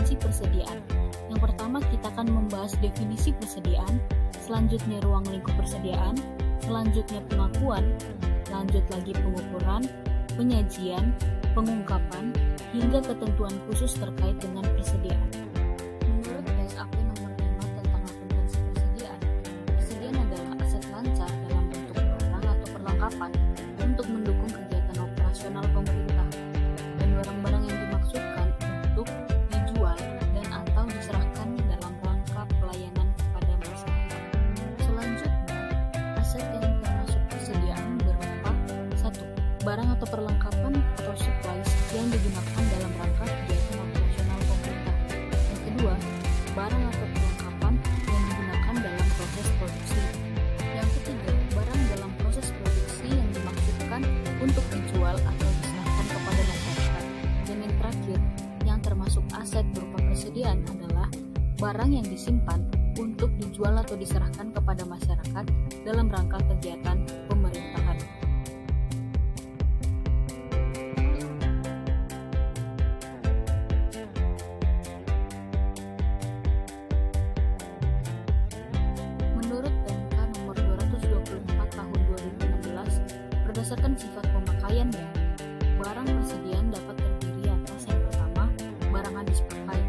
kompetensi persediaan. Yang pertama kita akan membahas definisi persediaan, selanjutnya ruang lingkup persediaan, selanjutnya pengakuan, lanjut lagi pengukuran, penyajian, pengungkapan, hingga ketentuan khusus terkait dengan persediaan. Menurut PSAP nomor 5 tentang akuntansi persediaan, persediaan adalah aset lancar dalam bentuk barang atau perlengkapan untuk mendukung kegiatan operasional pemerintah, dan barang-barang yang dimaksudkan untuk dijual dan atau diserahkan dalam rangka pelayanan kepada masyarakat. Selanjutnya, aset yang termasuk persediaan berupa 1. Barang atau perlengkapan atau supplies yang digunakan dalam rangka kegiatan operasional pemerintah. Yang kedua, barang atau perlengkapan yang digunakan dalam proses produksi. Yang ketiga, barang dalam proses produksi yang dimaksudkan untuk dijual atau diserahkan kepada masyarakat. Dan yang terakhir, yang termasuk aset berupa persediaan adalah barang yang disimpan untuk dijual atau diserahkan kepada masyarakat dalam rangka kegiatan pemerintahan. Menurut PMK nomor 224 tahun 2016, berdasarkan sifat pemakaiannya, barang persediaan dapat terdiri atas yang pertama, barang habis pakai,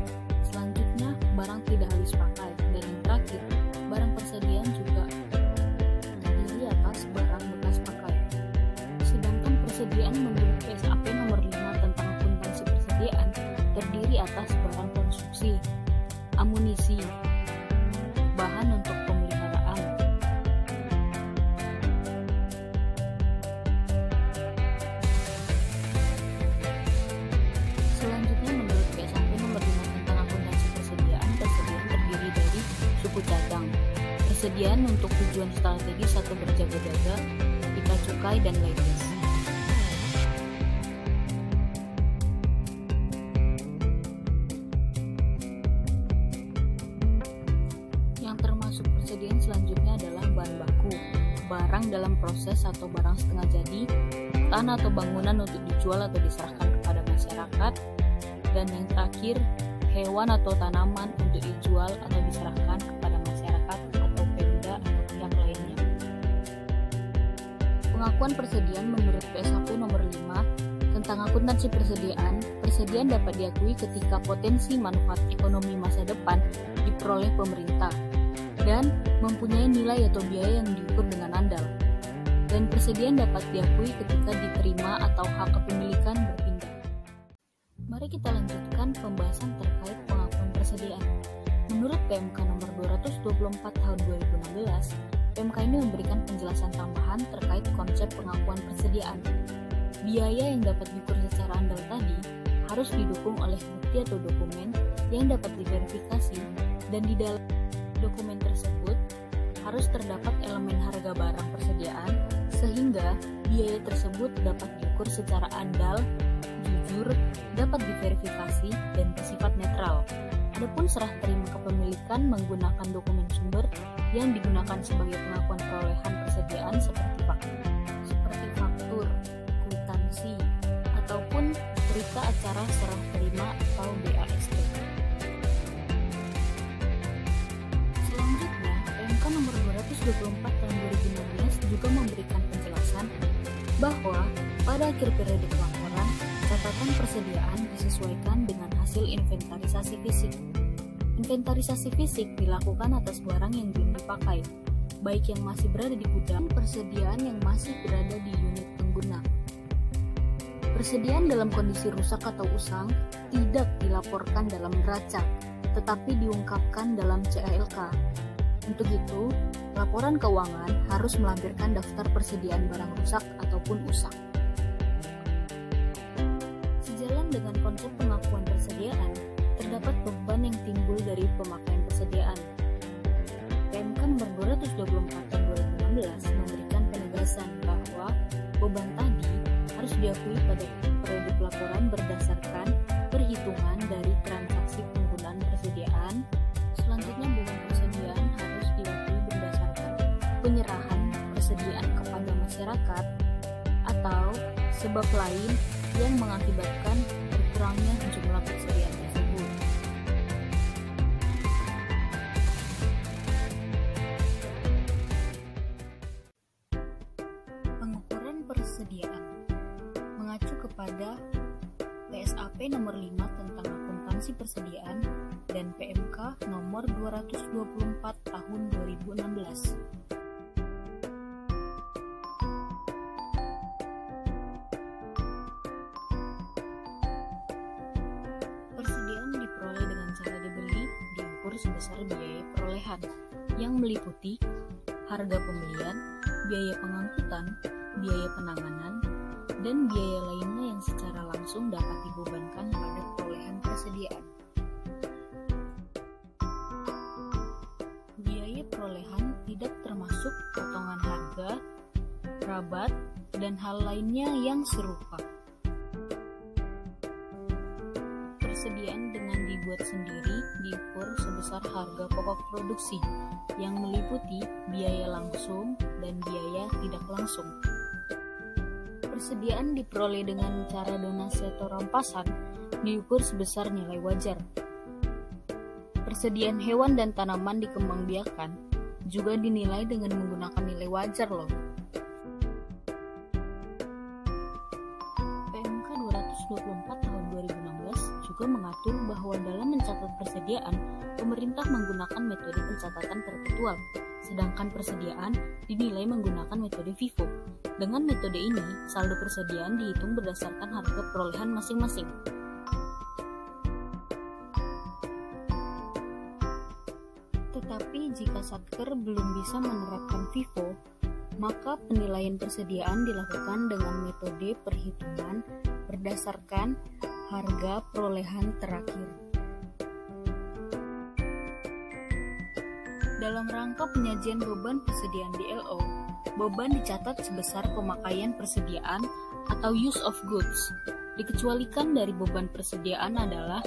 selanjutnya barang tidak habis pakai, dan yang terakhir, barang persediaan juga terdiri atas barang bekas pakai. Sedangkan persediaan menurut PSAP nomor 5 tentang akuntansi persediaan terdiri atas barang konsumsi, amunisi, bahan untuk pemeliharaan, selanjutnya menurut PSAP nomor 5 tentang akuntansi persediaan terdiri dari suku cadang, persediaan untuk tujuan strategis atau berjaga-jaga, ketika cukai, dan lainnya. Yang termasuk persediaan selanjutnya adalah bahan baku, barang dalam proses atau barang setengah jadi, tanah atau bangunan untuk dijual atau diserahkan kepada masyarakat, dan yang terakhir, hewan atau tanaman untuk dijual atau diserahkan kepada masyarakat atau Pemda atau pihak lainnya. Pengakuan persediaan menurut PSAP nomor 5 tentang akuntansi persediaan, persediaan dapat diakui ketika potensi manfaat ekonomi masa depan diperoleh pemerintah dan mempunyai nilai atau biaya yang diukur dengan andal. Dan persediaan dapat diakui ketika diterima atau hak kepemilikan berpindah. Mari kita lanjutkan pembahasan terkait pengakuan persediaan. Menurut PMK nomor 224 tahun 2016, PMK ini memberikan penjelasan tambahan terkait konsep pengakuan persediaan. Biaya yang dapat diukur secara andal tadi harus didukung oleh bukti atau dokumen yang dapat diverifikasi, dan di dalam dokumen tersebut harus terdapat elemen harga barang persediaan sehingga biaya tersebut dapat diukur secara andal, jujur, dapat diverifikasi, dan bersifat netral. Adapun serah terima kepemilikan menggunakan dokumen sumber yang digunakan sebagai pengakuan perolehan persediaan seperti faktur, kwitansi, ataupun berita acara serah terima atau BAST. Selanjutnya, PMK nomor 224 tahun 2016 juga memberikan penjelasan bahwa pada akhir periode pelaporan, catatan persediaan disesuaikan dengan hasil inventarisasi fisik. Inventarisasi fisik dilakukan atas barang yang belum dipakai, baik yang masih berada di gudang, persediaan yang masih berada di unit pengguna. Persediaan dalam kondisi rusak atau usang tidak dilaporkan dalam neraca, tetapi diungkapkan dalam CALK. Untuk itu, laporan keuangan harus melampirkan daftar persediaan barang rusak ataupun usang. Sejalan dengan konsep pengakuan persediaan, terdapat beban yang timbul dari pemakaian persediaan. PMK nomor 224 tahun 2016 memberikan penegasan bahwa beban tadi harus diakui pada periode pelaporan berdasarkan perhitungan dari transaksi penggunaan persediaan. Selanjutnya, beban persediaan harus diakui berdasarkan penyerahan persediaan kepada masyarakat atau sebab lain yang mengakibatkan berkurangnya jumlah persediaan tersebut. pada PSAP nomor 5 tentang akuntansi persediaan dan PMK nomor 224 tahun 2016. Persediaan diperoleh dengan cara dibeli diukur sebesar biaya perolehan yang meliputi harga pembelian, biaya pengangkutan, biaya penanganan, dan biaya lainnya yang secara langsung dapat dibebankan pada perolehan persediaan. Biaya perolehan tidak termasuk potongan harga, rabat, dan hal lainnya yang serupa. Persediaan dengan dibuat sendiri diukur sebesar harga pokok produksi yang meliputi biaya langsung dan biaya tidak langsung. Persediaan diperoleh dengan cara donasi atau rampasan diukur sebesar nilai wajar. Persediaan hewan dan tanaman dikembangbiakan juga dinilai dengan menggunakan nilai wajar loh. PMK 224 tahun 2016 juga mengatur bahwa dalam mencatat persediaan, pemerintah menggunakan metode pencatatan perpetual, sedangkan persediaan dinilai menggunakan metode FIFO. Dengan metode ini, saldo persediaan dihitung berdasarkan harga perolehan masing-masing. Tetapi jika Satker belum bisa menerapkan FIFO, maka penilaian persediaan dilakukan dengan metode perhitungan berdasarkan harga perolehan terakhir. Dalam rangka penyajian beban persediaan di LO, beban dicatat sebesar pemakaian persediaan atau use of goods. Dikecualikan dari beban persediaan adalah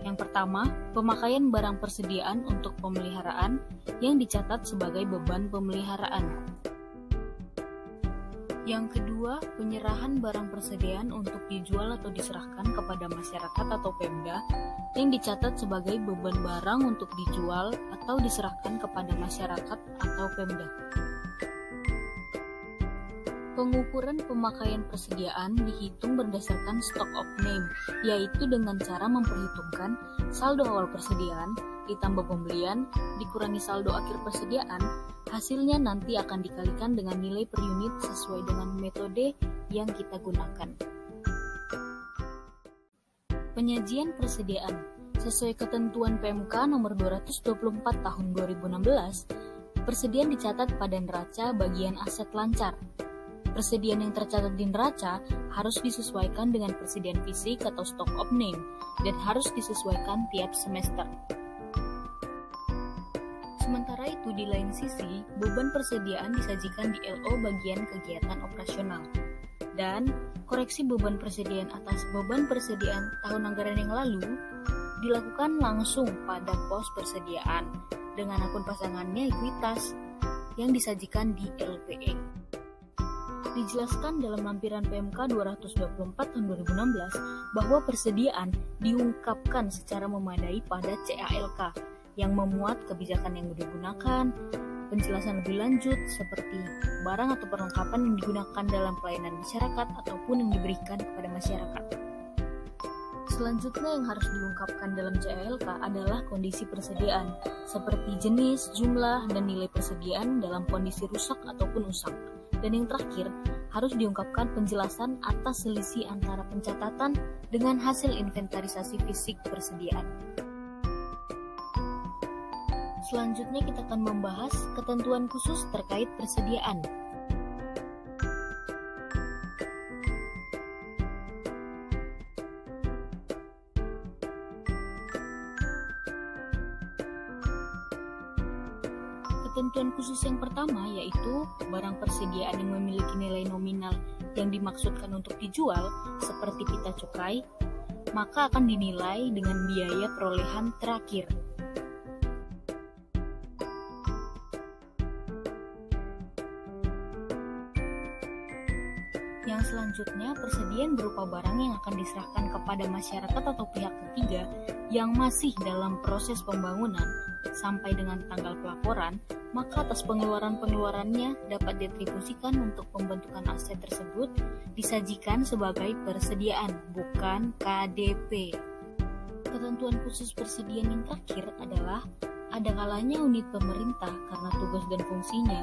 yang pertama, pemakaian barang persediaan untuk pemeliharaan yang dicatat sebagai beban pemeliharaan. Yang kedua, penyerahan barang persediaan untuk dijual atau diserahkan kepada masyarakat atau Pemda yang dicatat sebagai beban barang untuk dijual atau diserahkan kepada masyarakat atau Pemda. Pengukuran pemakaian persediaan dihitung berdasarkan stock of name, yaitu dengan cara memperhitungkan saldo awal persediaan ditambah pembelian dikurangi saldo akhir persediaan, hasilnya nanti akan dikalikan dengan nilai per unit sesuai dengan metode yang kita gunakan. Penyajian persediaan sesuai ketentuan PMK nomor 224 tahun 2016, persediaan dicatat pada neraca bagian aset lancar. Persediaan yang tercatat di neraca harus disesuaikan dengan persediaan fisik atau stock of name dan harus disesuaikan tiap semester. Sementara itu di lain sisi, beban persediaan disajikan di LO bagian kegiatan operasional. Dan koreksi beban persediaan atas beban persediaan tahun anggaran yang lalu dilakukan langsung pada pos persediaan dengan akun pasangannya ekuitas yang disajikan di LPE. Dijelaskan dalam lampiran PMK 224 tahun 2016 bahwa persediaan diungkapkan secara memadai pada CALK yang memuat kebijakan yang digunakan, penjelasan lebih lanjut seperti barang atau perlengkapan yang digunakan dalam pelayanan masyarakat ataupun yang diberikan kepada masyarakat. Selanjutnya yang harus diungkapkan dalam CALK adalah kondisi persediaan, seperti jenis, jumlah, dan nilai persediaan dalam kondisi rusak ataupun usang. Dan yang terakhir, harus diungkapkan penjelasan atas selisih antara pencatatan dengan hasil inventarisasi fisik persediaan. Selanjutnya kita akan membahas ketentuan khusus terkait persediaan. Ketentuan khusus yang pertama yaitu barang persediaan yang memiliki nilai nominal yang dimaksudkan untuk dijual seperti pita cukai, maka akan dinilai dengan biaya perolehan terakhir. Yang selanjutnya, persediaan berupa barang yang akan diserahkan kepada masyarakat atau pihak ketiga yang masih dalam proses pembangunan sampai dengan tanggal pelaporan, maka atas pengeluaran-pengeluarannya dapat diatribusikan untuk pembentukan aset tersebut disajikan sebagai persediaan, bukan KDP. Ketentuan khusus persediaan yang terakhir adalah ada kalanya unit pemerintah karena tugas dan fungsinya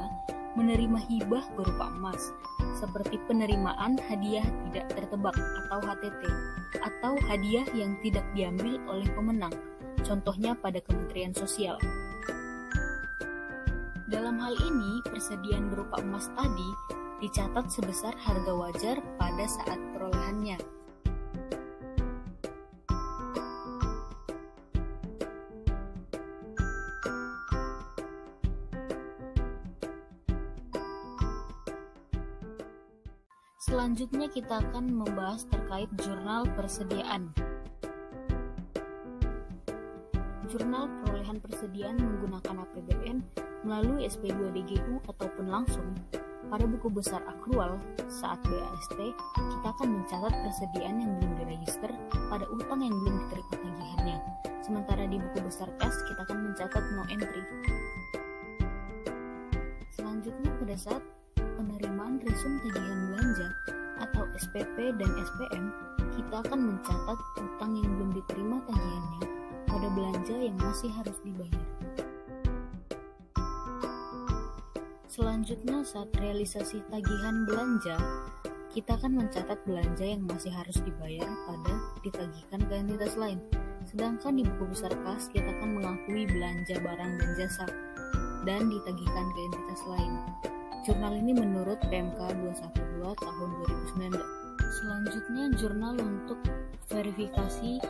menerima hibah berupa emas, seperti penerimaan hadiah tidak tertebak atau HTT, atau hadiah yang tidak diambil oleh pemenang, contohnya pada Kementerian Sosial. Dalam hal ini, persediaan berupa emas tadi dicatat sebesar harga wajar pada saat perolehannya. Selanjutnya kita akan membahas terkait jurnal persediaan. Jurnal perolehan persediaan menggunakan APBN melalui SP2DGU ataupun langsung pada buku besar akrual saat BAST, kita akan mencatat persediaan yang belum diregister pada utang yang belum diterima tagihannya. Sementara di buku besar kas, kita akan mencatat no entry. Selanjutnya pada saat penerimaan resum tagihan belanja atau SPP dan SPM, kita akan mencatat utang yang belum diterima tagihannya pada belanja yang masih harus dibayar. Selanjutnya saat realisasi tagihan belanja, kita akan mencatat belanja yang masih harus dibayar pada ditagihkan ke entitas lain. Sedangkan di buku besar kas, kita akan mengakui belanja barang dan jasa dan ditagihkan ke entitas lain. Jurnal ini menurut PMK 212 tahun 2019. Selanjutnya jurnal untuk verifikasi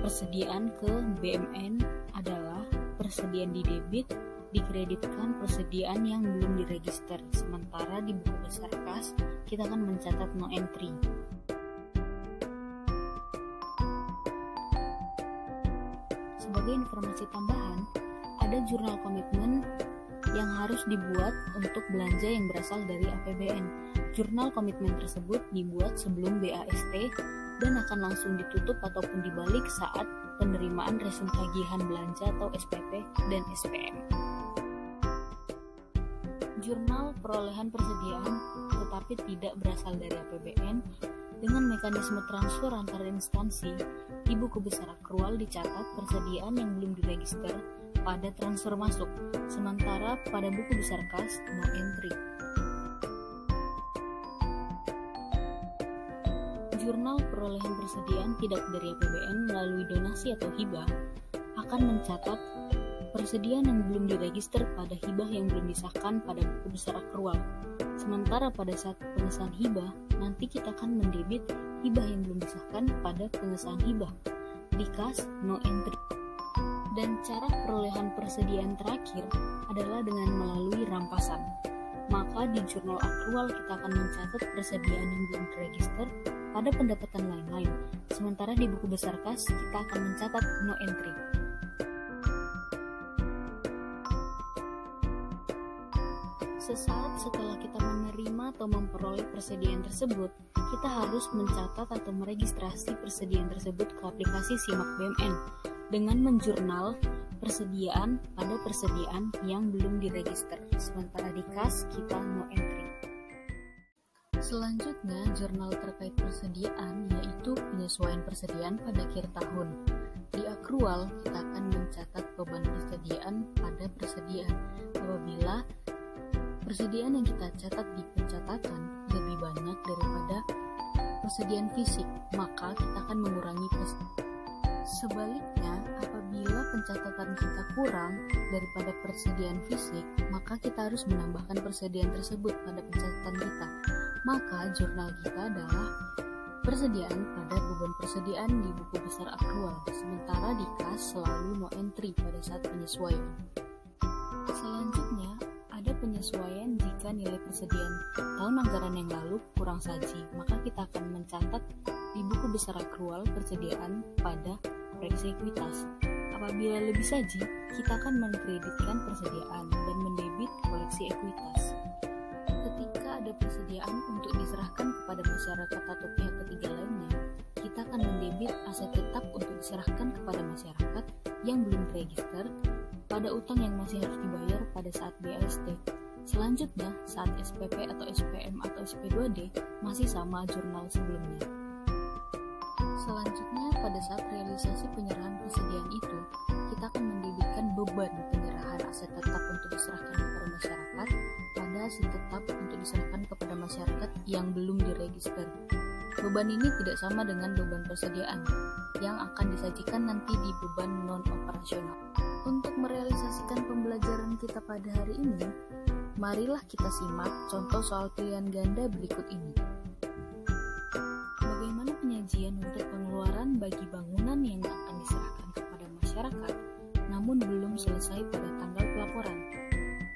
persediaan ke BMN adalah persediaan di debit dikreditkan persediaan yang belum diregister. Sementara di buku besar kas, kita akan mencatat no entry. Sebagai informasi tambahan, ada jurnal komitmen yang harus dibuat untuk belanja yang berasal dari APBN. Jurnal komitmen tersebut dibuat sebelum BAST dan akan langsung ditutup ataupun dibalik saat penerimaan resum tagihan belanja atau SPP dan SPM. Jurnal perolehan persediaan tetapi tidak berasal dari APBN dengan mekanisme transfer antar instansi. Di buku besar akrual dicatat persediaan yang belum diregister pada transfer masuk, sementara pada buku besar kas no entry. Jurnal perolehan persediaan tidak dari APBN melalui donasi atau hibah akan mencatat persediaan yang belum diregister pada hibah yang belum disahkan pada buku besar akrual. Sementara pada saat pengesahan hibah, nanti kita akan mendebit hibah yang belum disahkan pada pengesahan hibah. Di kas no entry. Dan cara perolehan persediaan terakhir adalah dengan melalui rampasan. Maka di jurnal akrual kita akan mencatat persediaan yang belum terregister pada pendapatan lain-lain. Sementara di buku besar kas kita akan mencatat no entry. Sesaat setelah kita menerima atau memperoleh persediaan tersebut, kita harus mencatat atau meregistrasi persediaan tersebut ke aplikasi Simak BMN dengan menjurnal persediaan pada persediaan yang belum diregister. Sementara di kas kita no entry. Selanjutnya, jurnal terkait persediaan yaitu penyesuaian persediaan pada akhir tahun. Di akrual, kita akan mencatat beban persediaan pada persediaan. Apabila persediaan yang kita catat di pencatatan lebih banyak daripada persediaan fisik, maka kita akan mengurangi Sebaliknya, apabila pencatatan kita kurang daripada persediaan fisik, maka kita harus menambahkan persediaan tersebut pada pencatatan kita. Maka jurnal kita adalah persediaan pada beban persediaan di buku besar akrual, sementara di kas selalu no entry pada saat penyesuaian. Selanjutnya, ada penyesuaian jika nilai persediaan tahun anggaran yang lalu kurang saji, maka kita akan mencatat di buku besar akrual persediaan pada proyeksi ekuitas. Apabila lebih saji, kita akan mengkreditkan persediaan dan mendebit koleksi ekuitas. Ketika ada persediaan untuk diserahkan kepada masyarakat atau pihak ketiga lainnya, kita akan mendebit aset tetap untuk diserahkan kepada masyarakat yang belum register pada utang yang masih harus dibayar pada saat BAST. Selanjutnya, saat SPP atau SPM atau SP2D masih sama jurnal sebelumnya. Selanjutnya, pada saat realisasi penyerahan persediaan itu, kita akan mendebitkan beban penyerahan aset tetap untuk diserahkan kepada masyarakat pada aset tetap untuk diserahkan kepada masyarakat yang belum diregister. Beban ini tidak sama dengan beban persediaan yang akan disajikan nanti di beban non-operasional. Untuk merealisasikan pembelajaran kita pada hari ini, marilah kita simak contoh soal pilihan ganda berikut ini. Bagaimana penyajian untuk pengeluaran bagi bangunan yang akan diserahkan kepada masyarakat namun belum selesai pada tanggal pelaporan?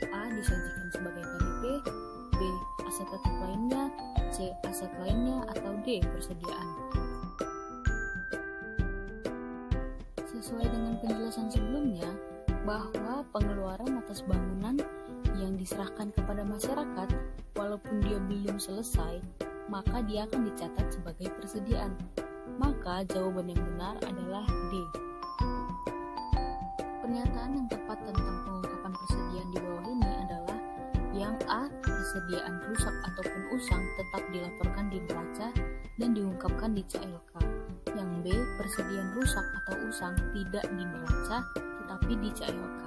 A. Disajikan sebagai KDP, B. Aset tetap lainnya, C. Aset lainnya, atau D. Persediaan. Sesuai dengan penjelasan sebelumnya, bahwa pengeluaran atas bangunan yang diserahkan kepada masyarakat, walaupun dia belum selesai, maka dia akan dicatat sebagai persediaan. Maka jawaban yang benar adalah D. Pernyataan yang tepat tentang pengungkapan persediaan di bawah ini adalah yang A. Persediaan rusak ataupun usang tetap dilaporkan di neraca dan diungkapkan di CLK. Yang B. Persediaan rusak atau usang tidak di neraca tetapi di CLK.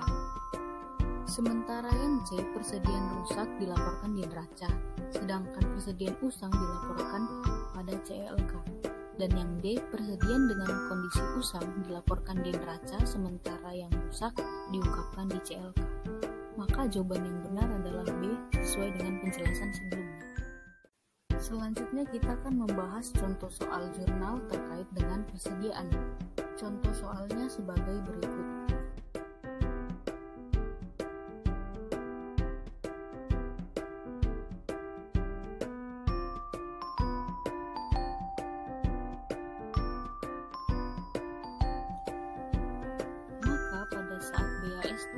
Sementara yang C. Persediaan rusak dilaporkan di neraca, sedangkan persediaan usang dilaporkan pada CLK. Dan yang D. Persediaan dengan kondisi usang dilaporkan di neraca, sementara yang rusak diungkapkan di CLK. Maka jawaban yang benar adalah B, sesuai dengan penjelasan sebelumnya. Selanjutnya kita akan membahas contoh soal jurnal terkait dengan persediaan. Contoh soalnya sebagai berikut. Maka pada saat BAST,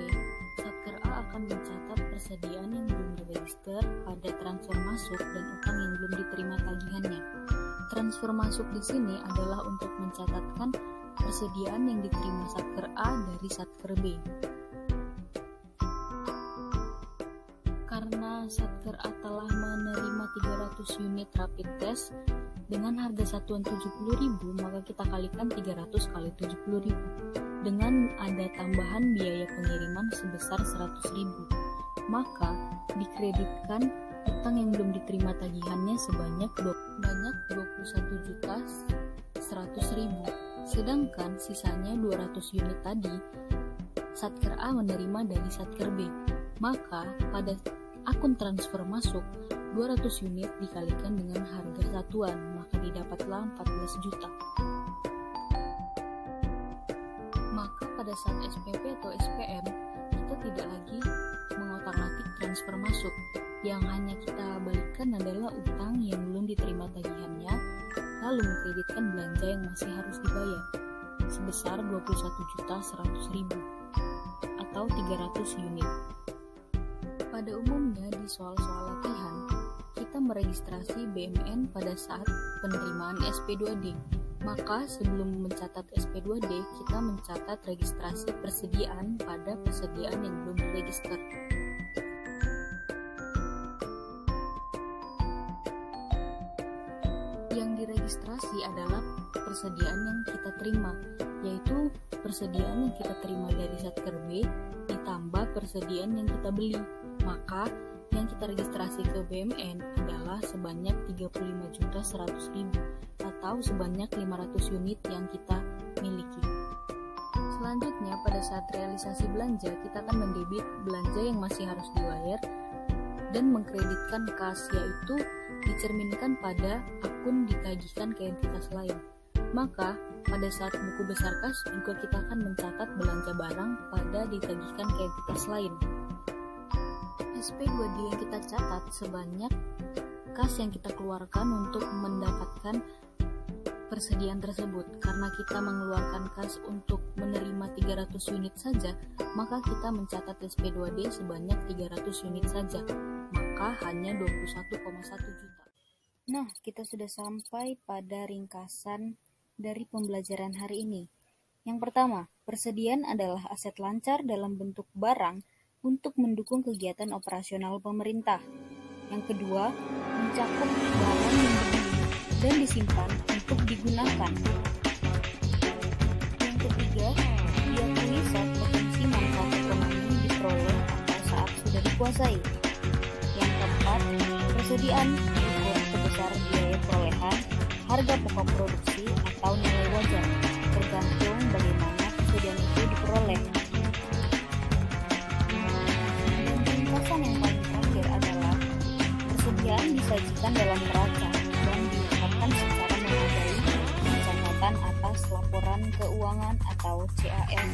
Satker A akan mencatat persediaan yang belum diregister pada transfer masuk dan utang yang belum diterima tagihannya. Transfer masuk di sini adalah untuk mencatatkan persediaan yang diterima Satker A dari Satker B. Karena Satker A telah menerima 300 unit rapid test dengan harga satuan 70.000, maka kita kalikan 300 kali 70.000. Dengan ada tambahan biaya pengiriman sebesar 100.000, maka dikreditkan utang yang belum diterima tagihannya sebanyak 21.100.000. Sedangkan sisanya 200 unit tadi Satker A menerima dari Satker B. Maka pada akun transfer masuk 200 unit dikalikan dengan harga satuan, maka didapatlah 14 juta. Maka pada saat SPP atau SPM, kita tidak lagi mengotak-atik transfer masuk. Yang hanya kita balikkan adalah utang yang belum diterima tagihannya, lalu mengkreditkan belanja yang masih harus dibayar, sebesar 21.100.000 atau 300 unit. Pada umumnya di soal-soal latihan, kita meregistrasi BMN pada saat penerimaan SP2D. Maka sebelum mencatat SP2D, kita mencatat registrasi persediaan pada persediaan yang belum diregister. Yang diregistrasi adalah persediaan yang kita terima, yaitu persediaan yang kita terima dari Satker B ditambah persediaan yang kita beli. Maka yang kita registrasi ke BMN adalah sebanyak 35.100.000 atau sebanyak 500 unit yang kita miliki. Selanjutnya, pada saat realisasi belanja, kita akan mendebit belanja yang masih harus dibayar dan mengkreditkan kas, yaitu dicerminkan pada akun ditagihkan ke entitas lain. Maka, pada saat buku besar kas juga kita akan mencatat belanja barang pada ditagihkan ke entitas lain. SP2D yang kita catat sebanyak kas yang kita keluarkan untuk mendapatkan persediaan tersebut. Karena kita mengeluarkan kas untuk menerima 300 unit saja, maka kita mencatat SP2D sebanyak 300 unit saja, maka hanya 21,1 juta. Nah, kita sudah sampai pada ringkasan dari pembelajaran hari ini. Yang pertama, persediaan adalah aset lancar dalam bentuk barang untuk mendukung kegiatan operasional pemerintah. Yang kedua, mencakup barang yang dibeli dan disimpan untuk digunakan. Yang ketiga, diakui saat potensi manfaat ekonomi diperoleh atau saat sudah dikuasai. Yang keempat, persediaan diukur sebesar biaya perolehan, harga pokok produksi atau nilai wajar, tergantung bagaimana persediaan itu diperoleh. Dan ringkasan yang paling terakhir adalah persediaan disajikan dalam neraca dan diungkapkan secara memadai di catatan atas laporan keuangan atau CAL.